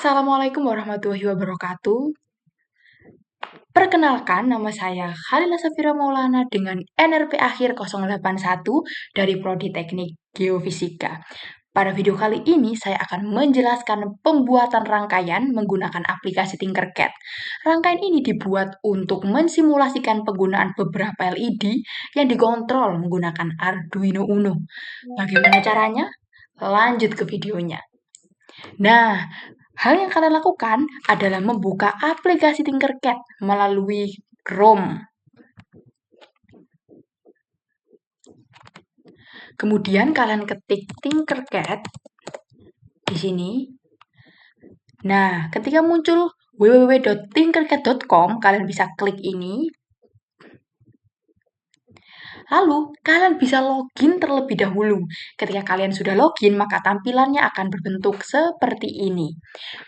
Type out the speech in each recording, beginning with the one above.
Assalamualaikum warahmatullahi wabarakatuh. Perkenalkan, nama saya Khalila Safira Maulana dengan NRP akhir 081 dari Prodi Teknik Geofisika. Pada video kali ini, saya akan menjelaskan pembuatan rangkaian menggunakan aplikasi Tinkercad. Rangkaian ini dibuat untuk mensimulasikan penggunaan beberapa LED yang dikontrol menggunakan Arduino Uno. Bagaimana caranya? Lanjut ke videonya. Nah, hal yang kalian lakukan adalah membuka aplikasi Tinkercad melalui Chrome. Kemudian kalian ketik Tinkercad di sini. Nah, ketika muncul www.tinkercad.com, kalian bisa klik ini. Lalu, kalian bisa login terlebih dahulu. Ketika kalian sudah login, maka tampilannya akan berbentuk seperti ini.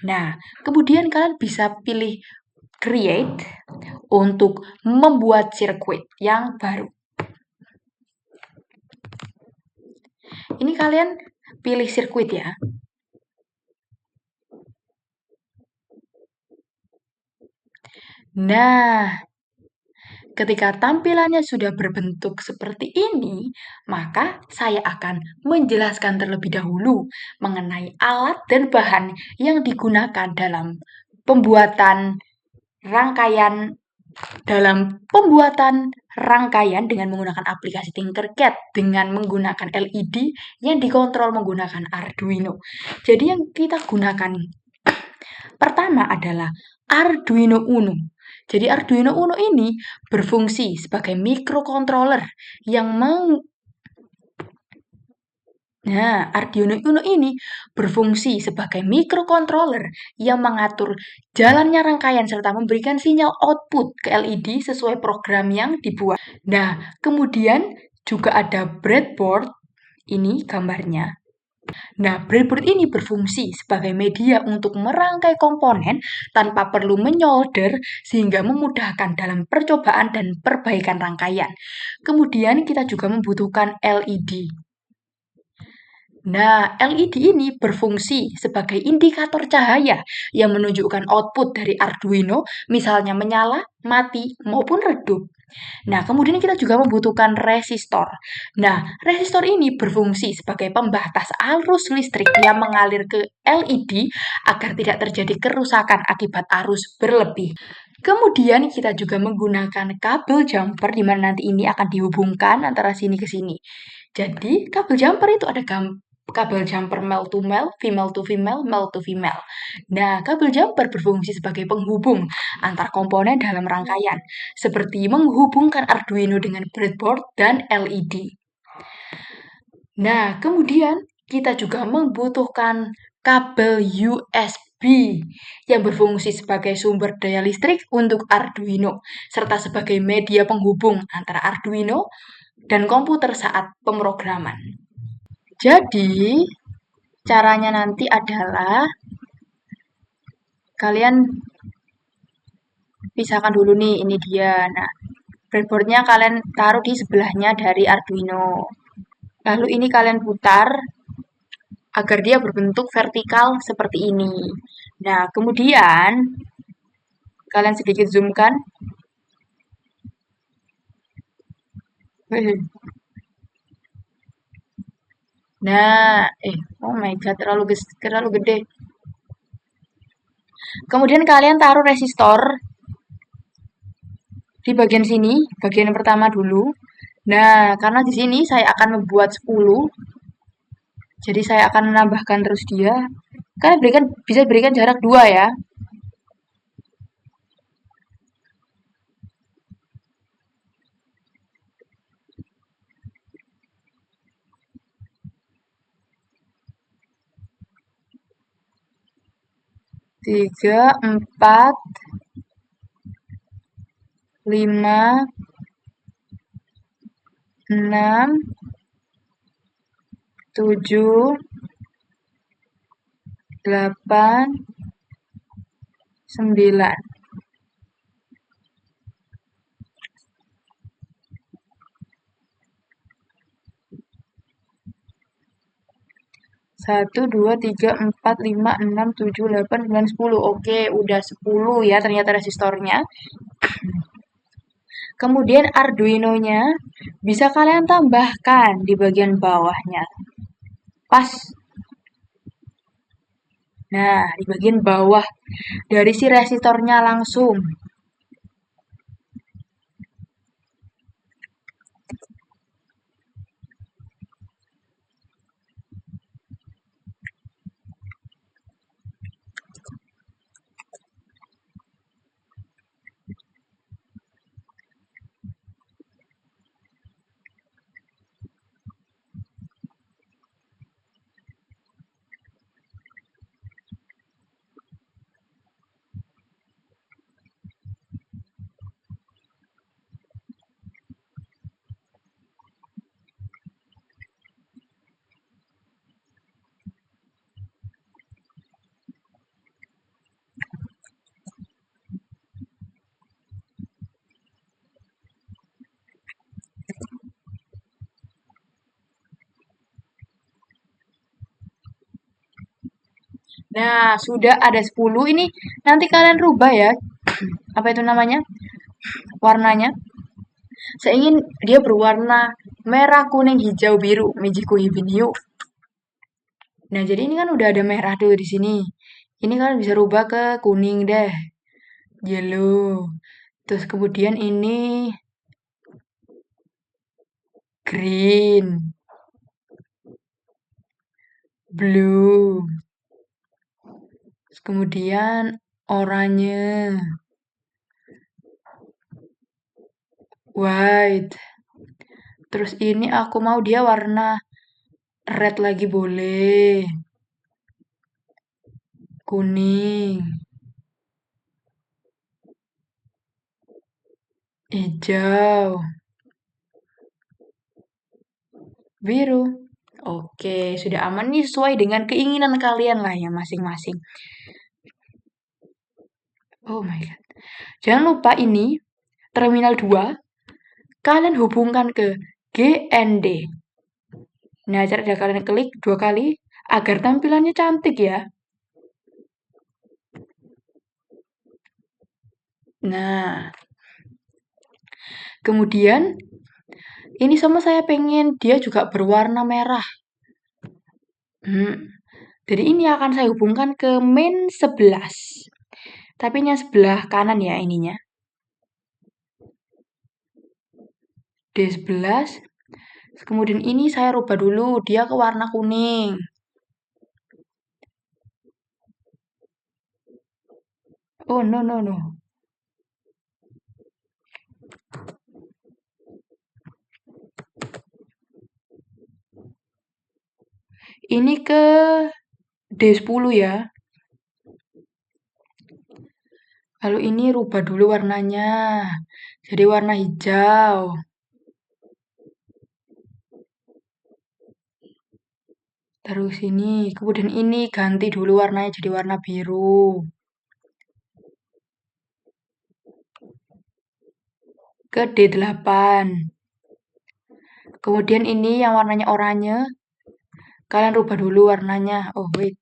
Nah, kemudian kalian bisa pilih Create untuk membuat sirkuit yang baru. Ini kalian pilih sirkuit ya. Nah, ketika tampilannya sudah berbentuk seperti ini, maka saya akan menjelaskan terlebih dahulu mengenai alat dan bahan yang digunakan dalam pembuatan rangkaian dengan menggunakan aplikasi Tinkercad dengan menggunakan LED yang dikontrol menggunakan Arduino. Jadi yang kita gunakan pertama adalah Arduino Uno. Jadi Arduino Uno ini berfungsi sebagai microcontroller yang Arduino Uno ini berfungsi sebagai microcontroller yang mengatur jalannya rangkaian serta memberikan sinyal output ke LED sesuai program yang dibuat. Nah, kemudian juga ada breadboard, ini gambarnya. Nah, breadboard ini berfungsi sebagai media untuk merangkai komponen tanpa perlu menyolder sehingga memudahkan dalam percobaan dan perbaikan rangkaian. Kemudian kita juga membutuhkan LED. Nah, LED ini berfungsi sebagai indikator cahaya yang menunjukkan output dari Arduino, misalnya menyala, mati, maupun redup. Nah, kemudian kita juga membutuhkan resistor. Nah, resistor ini berfungsi sebagai pembatas arus listrik yang mengalir ke LED agar tidak terjadi kerusakan akibat arus berlebih. Kemudian kita juga menggunakan kabel jumper di mana nanti ini akan dihubungkan antara sini ke sini. Jadi, kabel jumper itu ada kabel jumper male to male, female to female, male to female. Nah, kabel jumper berfungsi sebagai penghubung antar komponen dalam rangkaian, seperti menghubungkan Arduino dengan breadboard dan LED. Nah, kemudian kita juga membutuhkan kabel USB yang berfungsi sebagai sumber daya listrik untuk Arduino, serta sebagai media penghubung antara Arduino dan komputer saat pemrograman. Jadi, caranya nanti adalah kalian pisahkan dulu nih, ini dia. Nah, breadboardnya kalian taruh di sebelahnya dari Arduino. Lalu ini kalian putar agar dia berbentuk vertikal seperti ini. Nah, kemudian kalian sedikit zoomkan. Nah, oh my god, terlalu gede. Kemudian kalian taruh resistor di bagian sini, bagian yang pertama dulu. Nah, karena di sini saya akan membuat 10, jadi saya akan menambahkan terus dia. Kalian bisa berikan jarak 2 ya. Tiga, 4, 5, 6, 7, 8, 9. 1, 2, 3, 4, 5, 6, 7, 8, 9, 10. Oke, udah 10 ya ternyata resistornya. Kemudian Arduino-nya bisa kalian tambahkan di bagian bawahnya. Pas. Nah, di bagian bawah dari si resistornya langsung. Nah, sudah ada 10 ini nanti kalian rubah ya. Apa itu namanya? Warnanya. Saya ingin dia berwarna merah, kuning, hijau, biru, Mejiku Hibin Hiu. Nah, jadi ini kan udah ada merah tuh di sini. Ini kalian bisa rubah ke kuning deh. Yellow. Terus kemudian ini green. Blue. Terus kemudian oranye. White. Terus ini aku mau dia warna red lagi boleh. Kuning. Hijau. Biru. Oke, sudah aman nih sesuai dengan keinginan kalian lah ya masing-masing. Oh my god. Jangan lupa ini terminal 2 kalian hubungkan ke GND. Nah, cara kalian klik 2 kali agar tampilannya cantik ya. Nah, kemudian ini sama saya pengen dia juga berwarna merah. Jadi ini akan saya hubungkan ke main 11. Tapi yang sebelah kanan ya ininya. D11. Kemudian ini saya rubah dulu dia ke warna kuning. Oh no no no. Ini ke D10 ya. Lalu ini rubah dulu warnanya. Jadi warna hijau. Terus ini, kemudian ini ganti dulu warnanya jadi warna biru. Ke D8. Kemudian ini yang warnanya oranye. Kalian rubah dulu warnanya. Oh wait.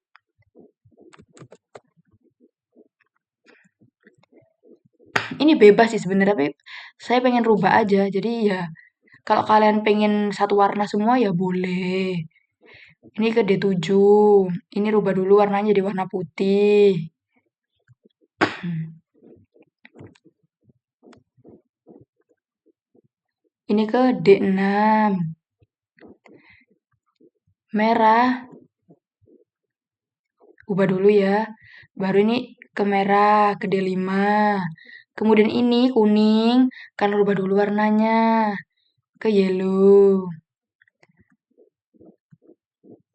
Ini bebas sih sebenarnya, tapi saya pengen rubah aja. Jadi ya, kalau kalian pengen satu warna semua ya boleh. Ini ke D7. Ini rubah dulu warnanya jadi warna putih. Ini ke D6. Merah. Ubah dulu ya. Baru ini ke merah, ke D5. Kemudian ini kuning. Kalian rubah dulu warnanya. Ke yellow.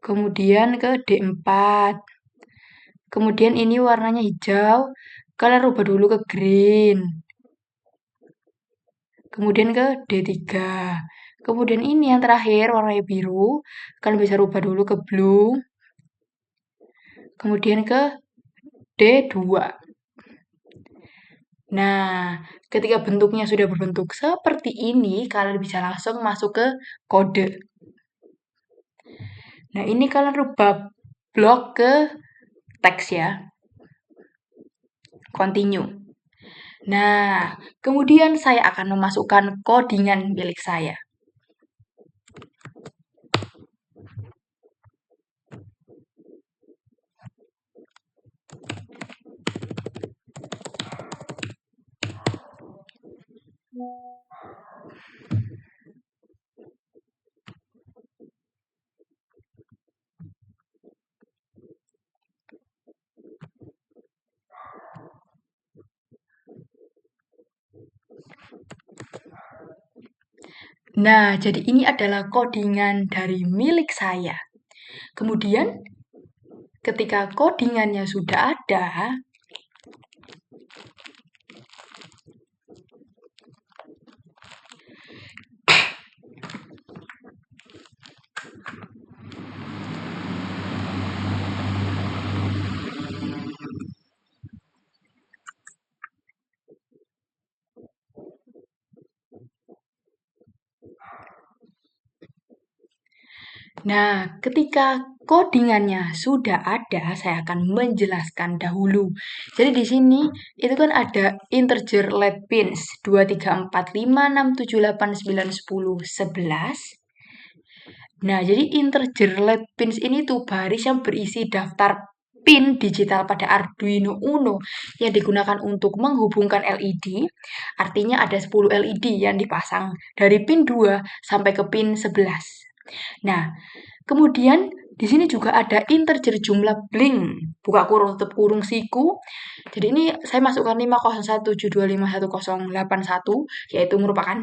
Kemudian ke D4. Kemudian ini warnanya hijau. Kalian rubah dulu ke green. Kemudian ke D3. Kemudian ini yang terakhir warnanya biru. Kalian bisa rubah dulu ke blue. Kemudian ke D2. Nah, ketika bentuknya sudah berbentuk seperti ini, kalian bisa langsung masuk ke kode. Nah, ini kalian rubah blok ke teks ya. Continue. Nah, kemudian saya akan memasukkan codingan milik saya. Nah, jadi ini adalah codingan dari milik saya. Kemudian, ketika codingannya sudah ada, ketika codingannya sudah ada, saya akan menjelaskan dahulu. Jadi di sini itu kan ada integer let pins 2, 3, 4, 5, 6, 7, 8, 9, 10, 11. Nah, jadi integer let pins ini tuh baris yang berisi daftar pin digital pada Arduino Uno yang digunakan untuk menghubungkan LED. Artinya ada 10 LED yang dipasang dari pin 2 sampai ke pin 11. Nah, kemudian di sini juga ada integer jumlah blink, buka kurung tutup kurung siku. Jadi ini saya masukkan 501725181, yaitu merupakan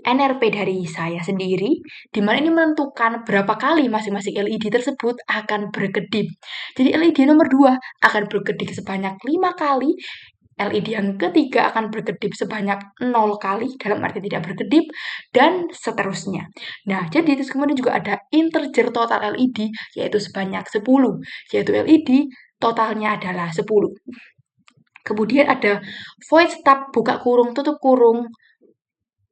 NRP dari saya sendiri, di mana ini menentukan berapa kali masing-masing LED tersebut akan berkedip. Jadi LED nomor 2 akan berkedip sebanyak 5 kali, LED yang ketiga akan berkedip sebanyak 0 kali, dalam arti tidak berkedip, dan seterusnya. Nah, jadi terus kemudian juga ada integer total LED, yaitu sebanyak 10, yaitu LED totalnya adalah 10. Kemudian ada void stub, buka kurung, tutup kurung,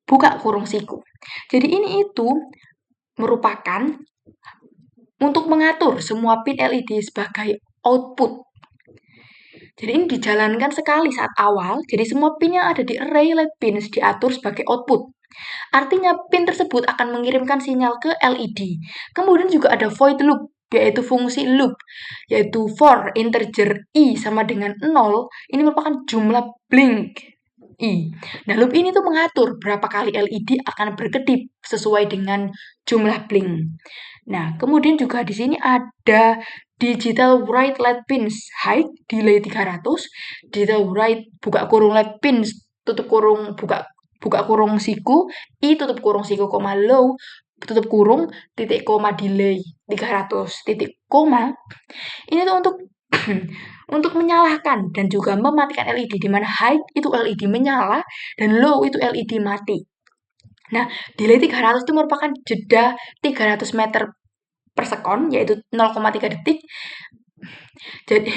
buka kurung siku. Jadi ini itu merupakan untuk mengatur semua pin LED sebagai output. Jadi ini dijalankan sekali saat awal, jadi semua pin yang ada di array LED pins diatur sebagai output. Artinya pin tersebut akan mengirimkan sinyal ke LED. Kemudian juga ada void loop, yaitu fungsi loop, yaitu for integer i sama dengan 0, ini merupakan jumlah blink i. Nah, loop ini tuh mengatur berapa kali LED akan berkedip sesuai dengan jumlah blink. Nah, kemudian juga di sini ada digital write LED pins height delay 300, digital write buka kurung LED pins tutup kurung buka kurung siku, i tutup kurung siku, low, tutup kurung, titik koma delay 300, titik koma. Ini tuh untuk untuk menyalakan dan juga mematikan LED, di mana high itu LED menyala dan low itu LED mati. Nah, delay 300 itu merupakan jeda 300 meter per sekon, yaitu 0,3 detik. Jadi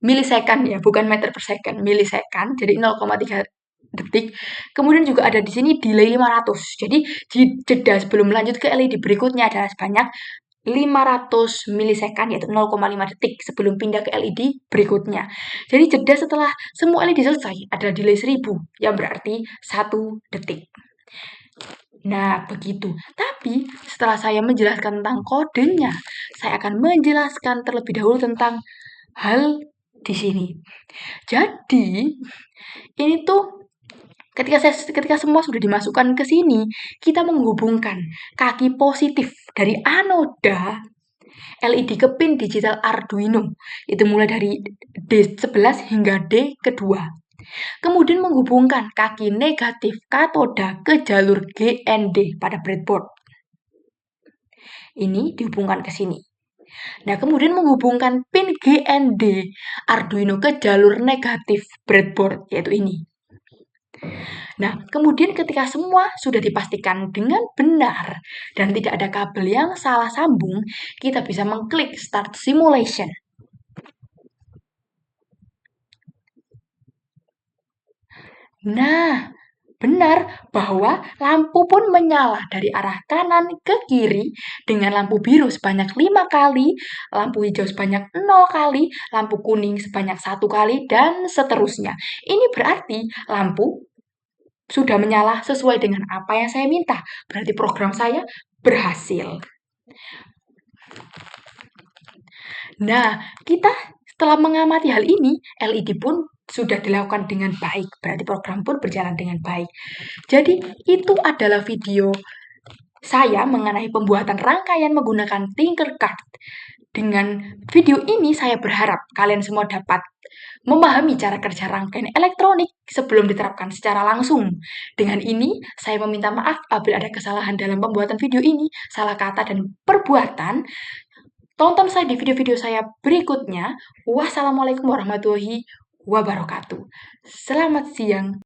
milisekund ya, bukan meter per second, milisekund. Jadi 0,3 detik. Kemudian juga ada di sini delay 500. Jadi jeda sebelum lanjut ke LED berikutnya adalah sebanyak 500 milisekund, yaitu 0,5 detik sebelum pindah ke LED berikutnya. Jadi jeda setelah semua LED selesai adalah delay 1000, yang berarti 1 detik. Nah, begitu. Tapi setelah saya menjelaskan tentang kodenya, saya akan menjelaskan terlebih dahulu tentang hal di sini. Jadi, ini tuh ketika semua sudah dimasukkan ke sini, kita menghubungkan kaki positif dari anoda LED ke pin digital Arduino. Itu mulai dari D11 hingga D kedua. Kemudian menghubungkan kaki negatif katoda ke jalur GND pada breadboard. Ini dihubungkan ke sini. Nah, kemudian menghubungkan pin GND Arduino ke jalur negatif breadboard, yaitu ini. Nah, kemudian ketika semua sudah dipastikan dengan benar dan tidak ada kabel yang salah sambung, kita bisa mengklik Start Simulation. Nah, Benar bahwa lampu pun menyala dari arah kanan ke kiri dengan lampu biru sebanyak 5 kali, lampu hijau sebanyak 0 kali, lampu kuning sebanyak 1 kali, dan seterusnya. Ini berarti lampu sudah menyala sesuai dengan apa yang saya minta. Berarti program saya berhasil. Nah, kita setelah mengamati hal ini, LED pun sudah dilakukan dengan baik. Berarti program pun berjalan dengan baik. Jadi, itu adalah video saya mengenai pembuatan rangkaian menggunakan Tinkercad. Dengan video ini saya berharap kalian semua dapat memahami cara kerja rangkaian elektronik sebelum diterapkan secara langsung. Dengan ini, saya meminta maaf apabila ada kesalahan dalam pembuatan video ini, salah kata dan perbuatan. Tonton saya di video-video saya berikutnya. Wassalamualaikum warahmatullahi wabarakatuh. Selamat siang.